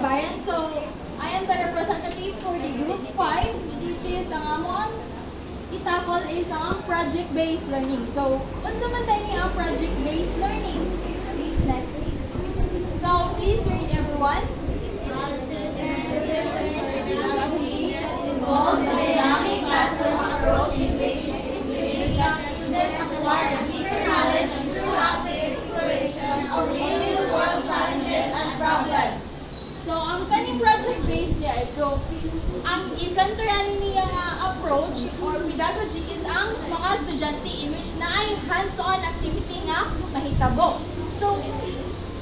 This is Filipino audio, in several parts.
kabayan. So, I am the representative for the Group 5, which is ang among itakol is ang project-based learning. So, unsa man tayo niya ang project-based learning? Please next. So, please read everyone. Involves a dynamic classroom approach in which students acquire deeper knowledge throughout the exploration of real-world challenges and problems. So, ang kaning project-based niya, ito, ang isang niya nga approach or pedagogy is ang mga estudyante in which na ay hands-on activity nga mahitabo. So,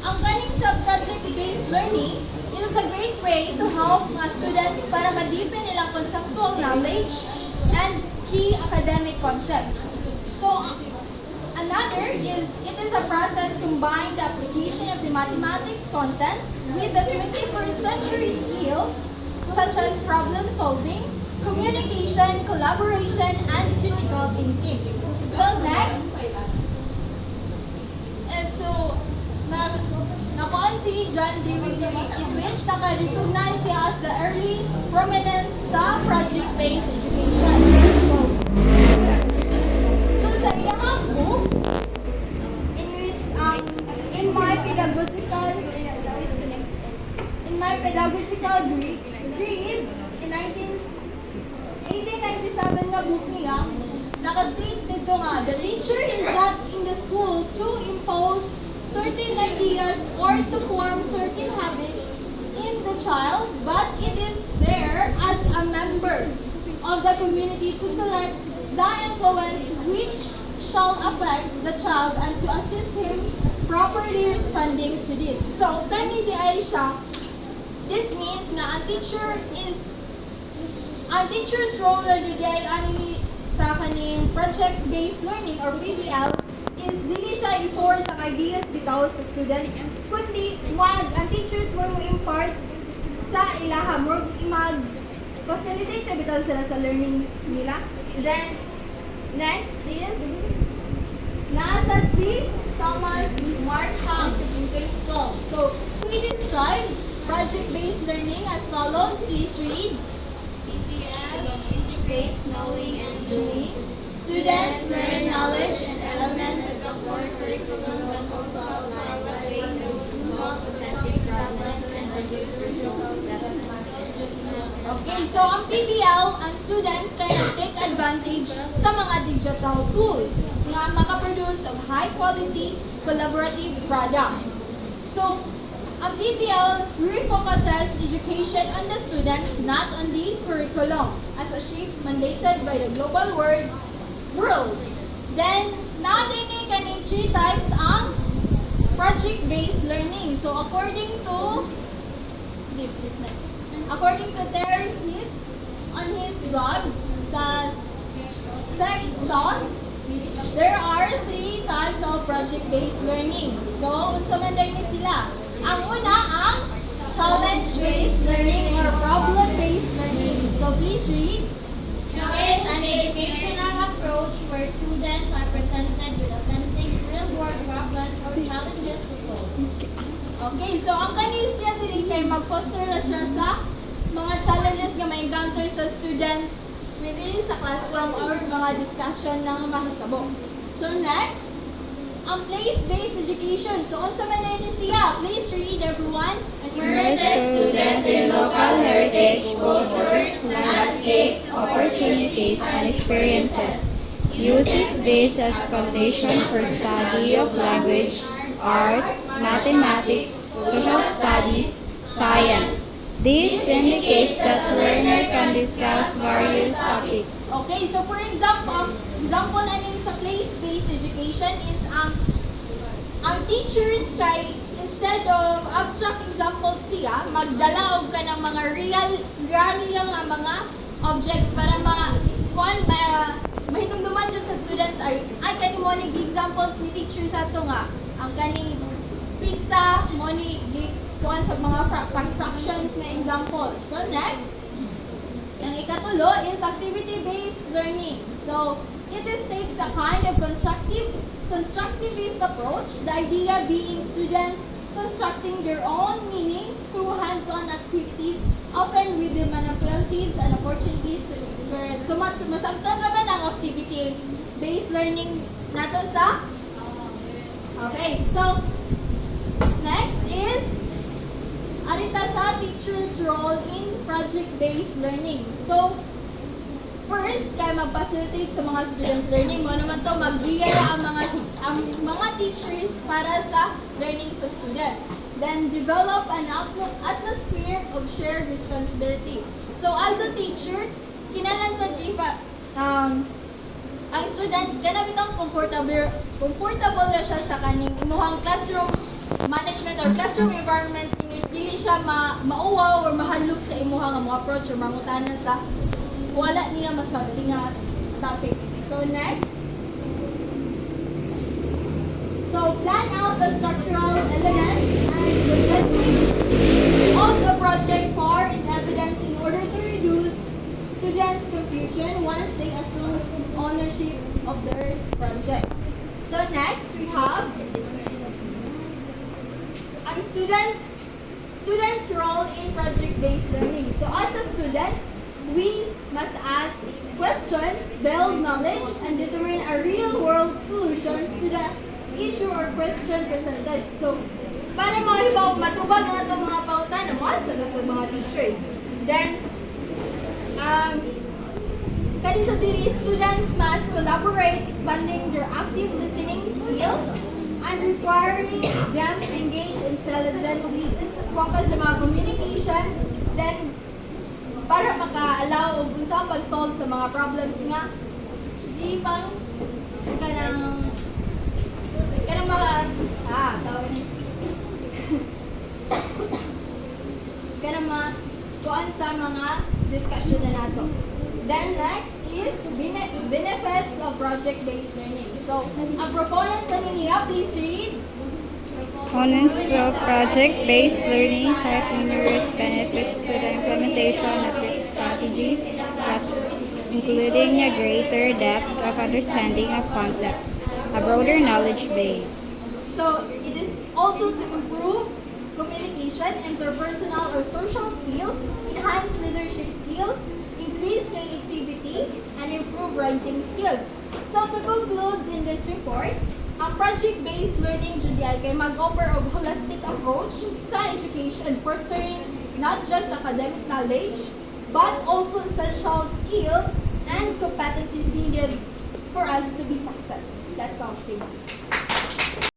ang kaning sa project-based learning, it is a great way to help mga students para ma-deepen nilang conceptual knowledge and key academic concepts. So, another is, it is a process combined the application of the mathematics content with the 21st century skills such as problem solving, communication, collaboration, and critical thinking. So next, nakuan si John Dewey in which naka-recognize siya as the early prominent sa project-based education. So sa iyang book, in which in my pedagogical grade in 1897 nga book niya, naka-states dito nga, the teacher is not in the school to impose certain ideas or to form certain habits in the child, but it is there as a member of the community to select the influence which shall affect the child and to assist him properly responding to this. So, kani di ay siya, this means na ang teacher's role na di ay ani sa kaning project-based learning or PBL is dili siya i-force ang ideas bitaw sa students, kundi ang teachers mo impart sa ilaha mo mag-facilitate na bitaw sila sa learning nila. Then, next is naasad si Thomas Markham in 2012. So, we describe project-based learning as follows. Please read. PBL integrates knowing and doing. Students learn knowledge and elements of the core curriculum but also apply what they know to solve authentic problems and produce results that Okay, so ang PBL, ang students kaya take advantage sa mga digital tools nga makaproduce of high-quality collaborative products. So, ang PBL refocuses education on the students, not on the curriculum, as a shape mandated by the global world. Then, natin ni kaning 3 types ang project-based learning. So, according to Terry Heath on his blog sa TechTalk, there are 3 types of project-based learning. So, unsa man ni sila? Ang una ang challenge-based learning or problem-based learning. So, please read. It is an educational approach where students are presented with authentic real-world problems or challenges to solve. Okay, so ang kanin siya diri kay mag-foster na siya sa mga challenges nga ma-encounter sa students within sa classroom or mga discussion na mahitabo. So next, ang place-based education. So unsa man ni siya? Please read everyone. Immerses students in local heritage, cultures, landscapes, opportunities, and experiences. Uses this as foundation for study of language, arts, mathematics, social studies, science. This indicates that learner can discuss various topics. Okay, so for example anin sa place-based education is ang teachers kay instead of abstract examples siya, magdala og ka ng mga real nga mga objects para mahinumduman dyan sa students ay kani mo ni examples ni teacher sa ito nga ang kaning pizza mo ni kuan sa mga fractions na example. So next, ang ikatulo is activity-based learning. So it takes a kind of constructivist approach, the idea being students constructing their own meaning through hands-on activities with the manipulatives and opportunities to experience. So, masabtan naman ang activity-based learning nato sa... Okay, so, next is arita sa teacher's role in project-based learning. So, first, kaya mag-facilitate sa mga students learning mo naman to, mag-guiya ang mga teachers para sa learning sa students. Then, develop an atmosphere of shared responsibility. So, as a teacher, kinalan sa ang student, ganap itong comfortable na siya sa kaning imuhang classroom management or classroom environment, dili siya mauwaw or mahalog sa imuhang mga approach or mangutanan sa wala niya masabti nga topic. So next. So plan out the structural elements and logistics of the project for in evidence in order to reduce students' confusion once they assume ownership of their projects. So next we have ang students' role in project-based learning. So as a student, we must ask questions, build knowledge, and determine a real-world solutions to the issue or question presented. So, para mahibaw, matubag ang itong mga pautan, sa mga teachers. Then, kani sa diri, students must collaborate, expanding their active listening skills, and requiring them to engage intelligently. Focus sa mga communications, then para maka-allow og kung saan pag-solve sa mga problems nga di pang kanang mga tawag ni kanang mga kuan sa mga discussion na nato. Then next is benefits of project-based learning. So, ang proponents sa niya, please read. Components of project-based learning cite numerous benefits to the implementation of its strategies, including a greater depth of understanding of concepts, a broader knowledge base. So, it is also to improve communication, interpersonal or social skills, enhance leadership skills, increase creativity, and improve writing skills. So, to conclude in this report, ang project-based learning jud kay mag-offer of holistic approach sa education, fostering not just academic knowledge, but also essential skills and competencies needed for us to be success. That's all.